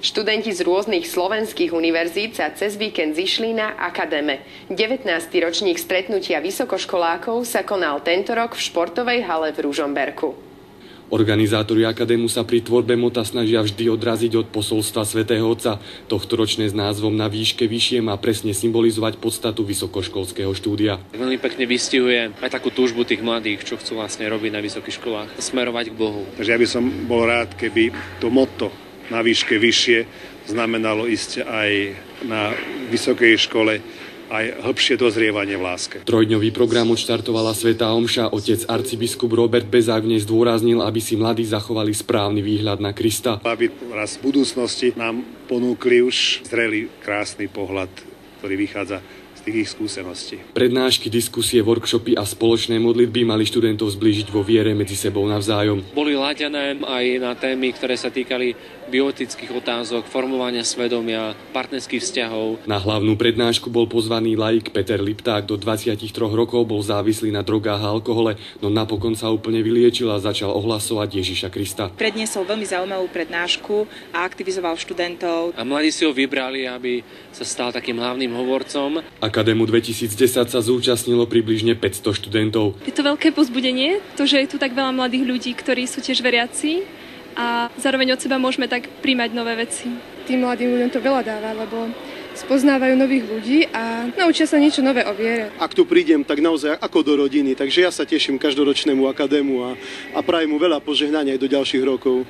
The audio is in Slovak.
Študenti z rôznych slovenských univerzít sa cez víkend zišli na Akademe. 19. ročník stretnutia vysokoškolákov sa konal tento rok v športovej hale v Ružomberku. Organizátori Akadému sa pri tvorbe mota snažia vždy odraziť od posolstva Svätého Otca. Tohtoročné s názvom Na výške vyššie má presne symbolizovať podstatu vysokoškolského štúdia. Veľmi pekne vystihuje aj takú túžbu tých mladých, čo chcú vlastne robiť na vysokých školách, smerovať k Bohu. Takže ja by som bol rád, keby to motto Na výške vyššie znamenalo ísť aj na vysokej škole aj hĺbšie dozrievanie v láske. Trojdňový program odštartovala svätá omša. Otec arcibiskup Robert Bezák v nej zdôraznil, aby si mladí zachovali správny výhľad na Krista. Aby raz v budúcnosti nám ponúkli už zrelý, krásny pohľad, ktorý vychádza z tých ich skúseností. Prednášky, diskusie, workshopy a spoločné modlitby mali študentov zblížiť vo viere medzi sebou navzájom. Boli laďané aj na témy, ktoré sa týkali bioetických otázok, formovania svedomia, partnerských vzťahov. Na hlavnú prednášku bol pozvaný laik Peter Lipták. Do 23 rokov bol závislý na drogách a alkohole, no napokon sa úplne vyliečil a začal ohlasovať Ježiša Krista. Predniesol veľmi zaujímavú prednášku a aktivizoval študentov. A mladí si ho vybrali, aby sa stal takým hlavným hovorcom. Akadému 2010 sa zúčastnilo približne 500 študentov. Je to veľké povzbudenie, to, že je tu tak veľa mladých ľudí, ktorí sú tiež veriaci a zároveň od seba môžeme tak príjmať nové veci. Tým mladým ľuďom to veľa dáva, lebo spoznávajú nových ľudí a naučia sa niečo nové o viere. Ak tu prídem, tak naozaj ako do rodiny, takže ja sa teším každoročnému Akadému a prajem mu veľa požehnania aj do ďalších rokov.